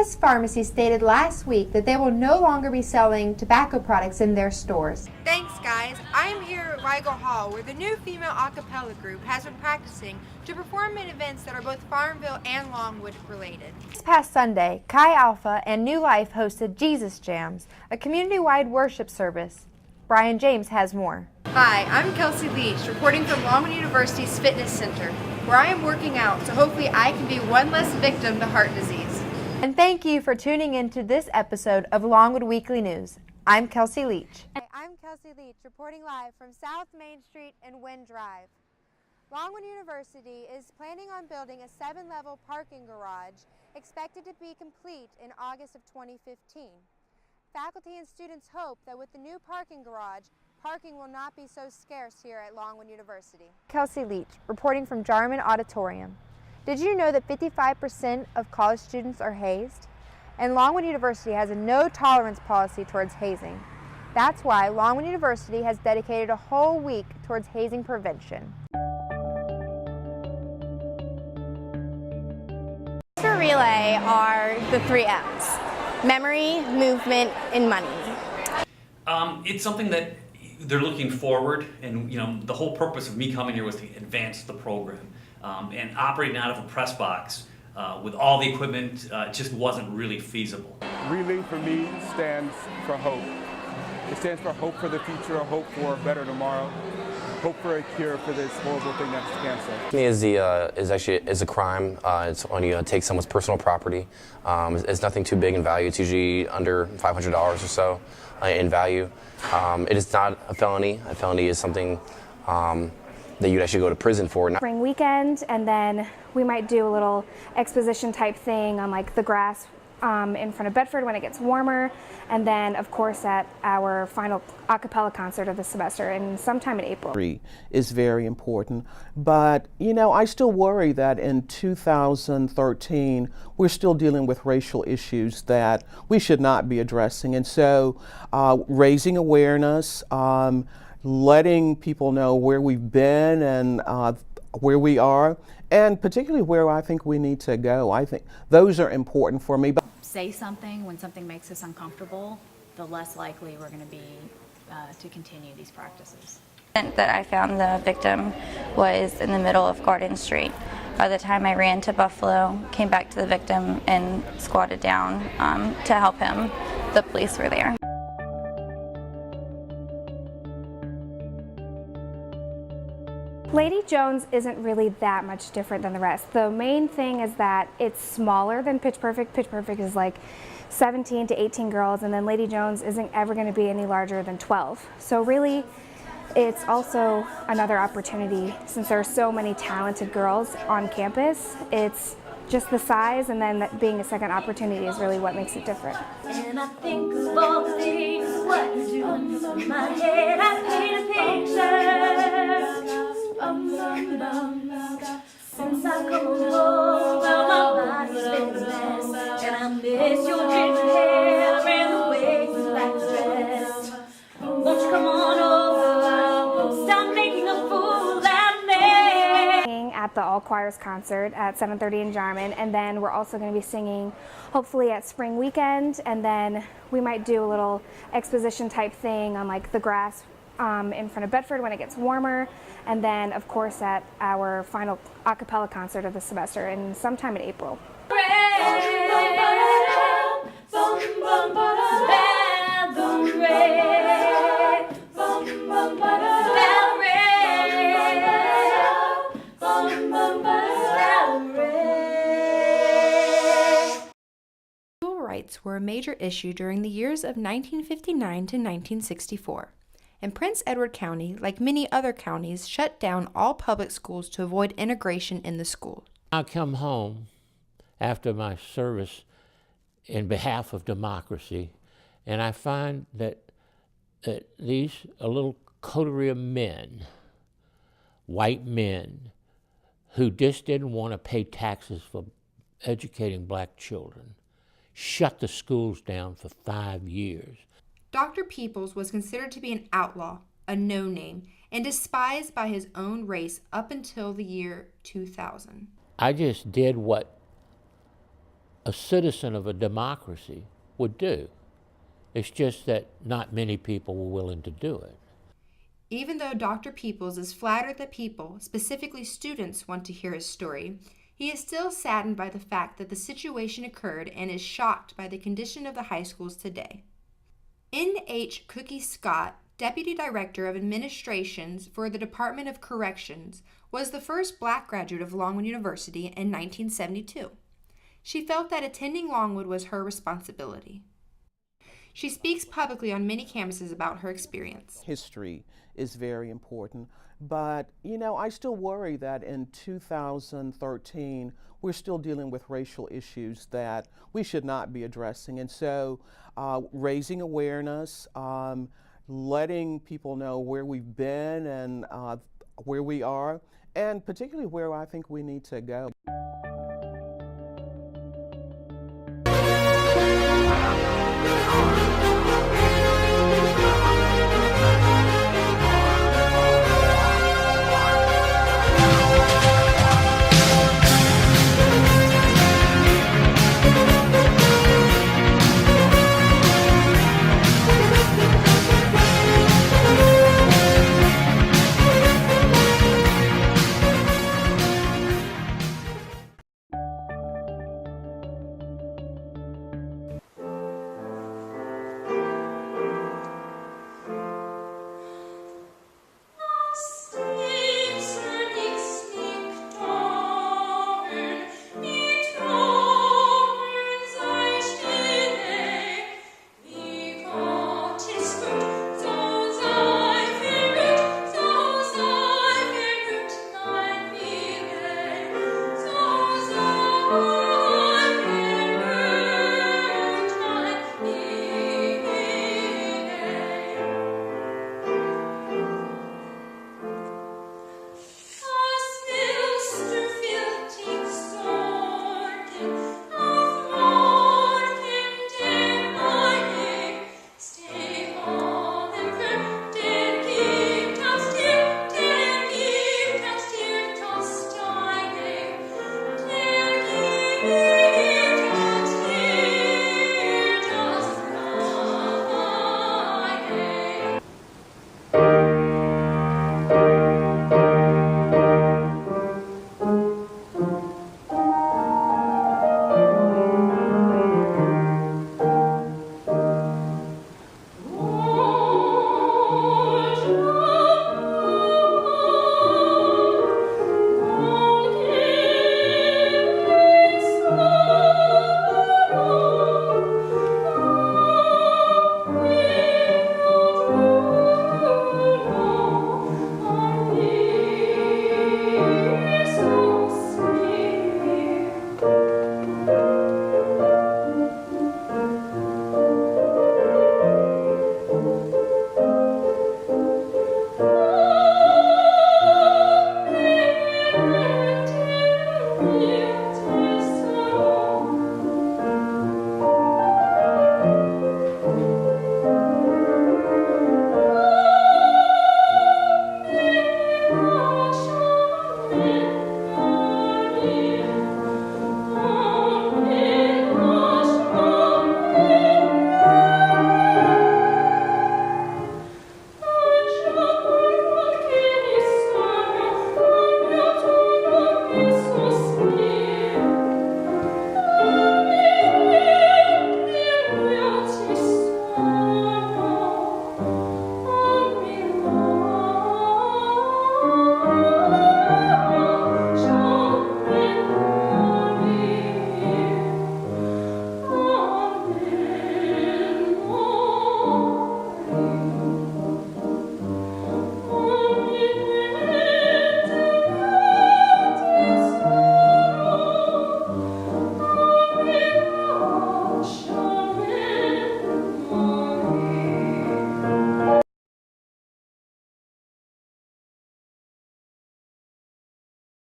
Chemist Pharmacy stated last week that they will no longer be selling tobacco products in their stores. Thanks, guys. I am here at Weigel Hall, where the new female a cappella group has been practicing to perform in events that are both Farmville and Longwood related. This past Sunday, Chi Alpha and New Life hosted Jesus Jams, a community-wide worship service. Brian James has more. Hi, I'm Kelsey Leach, reporting from Longwood University's Fitness Center, where I am working out, so hopefully I can be one less victim to heart disease. And thank you for tuning in to this episode of Longwood Weekly News. I'm Kelsey Leach. Hi, I'm Kelsey Leach, reporting live from South Main Street and Wind Drive. Longwood University is planning on building a 7-level parking garage expected to be complete in August of 2015. Faculty and students hope that with the new parking garage, parking will not be so scarce here at Longwood University. Kelsey Leach, reporting from Jarman Auditorium. Did you know that 55% of college students are hazed? And Longwood University has a no-tolerance policy towards hazing. That's why Longwood University has dedicated a whole week towards hazing prevention. For Relay are the 3 M's: memory, movement, and money. It's something that they're looking forward, and the whole purpose of me coming here was to advance the program. And operating out of a press box with all the equipment just wasn't really feasible. Relay for me stands for hope. It stands for hope for the future, hope for a better tomorrow, hope for a cure for this horrible thing that's cancer. Is a crime. It's when you take someone's personal property. It's nothing too big in value. It's usually under $500 or so in value. It is not a felony. A felony is something that you'd actually go to prison for. Spring weekend, and then we might do a little exposition type thing on like the grass in front of Bedford when it gets warmer, and then of course at our final a cappella concert of the semester and sometime in April. Is very important, but I still worry that in 2013 we're still dealing with racial issues that we should not be addressing, and so raising awareness, letting people know where we've been and where we are, and particularly where I think we need to go. I think those are important for me. Say something when something makes us uncomfortable, the less likely we're going to be to continue these practices. That I found the victim was in the middle of Garden Street. By the time I ran to Buffalo, came back to the victim and squatted down to help him, the police were there. Lady Jones isn't really that much different than the rest. The main thing is that it's smaller than Pitch Perfect. Pitch Perfect is like 17 to 18 girls, and then Lady Jones isn't ever going to be any larger than 12. So really, it's also another opportunity, since there are so many talented girls on campus. It's just the size, and then that being a second opportunity is really what makes it different. And I think of all the things, what you're doing from my head. I paint a picture. Since I come home, well, my body's been a mess, and I miss your ginger hair and the way you like to dress. Won't you come on over? Stop making a fool out of me. At the All Choirs concert at 7:30 in Jarman, and then we're also going to be singing hopefully at spring weekend, and then we might do a little exposition type thing on like the grass in front of Bedford when it gets warmer, and then of course at our final a cappella concert of the semester and sometime in April. Civil rights were a major issue during the years of 1959 to 1964. And Prince Edward County, like many other counties, shut down all public schools to avoid integration in the school. I come home after my service in behalf of democracy, and I find that these a little coterie of men, white men, who just didn't want to pay taxes for educating black children, shut the schools down for 5 years. Dr. Peoples was considered to be an outlaw, a no-name, and despised by his own race up until the year 2000. I just did what a citizen of a democracy would do. It's just that not many people were willing to do it. Even though Dr. Peoples is flattered that people, specifically students, want to hear his story, he is still saddened by the fact that the situation occurred and is shocked by the condition of the high schools today. N.H. Cookie Scott, Deputy Director of Administrations for the Department of Corrections, was the first black graduate of Longwood University in 1972. She felt that attending Longwood was her responsibility. She speaks publicly on many campuses about her experience. History is very important, but I still worry that in 2013 we're still dealing with racial issues that we should not be addressing. And so raising awareness, letting people know where we've been and where we are, and particularly where I think we need to go.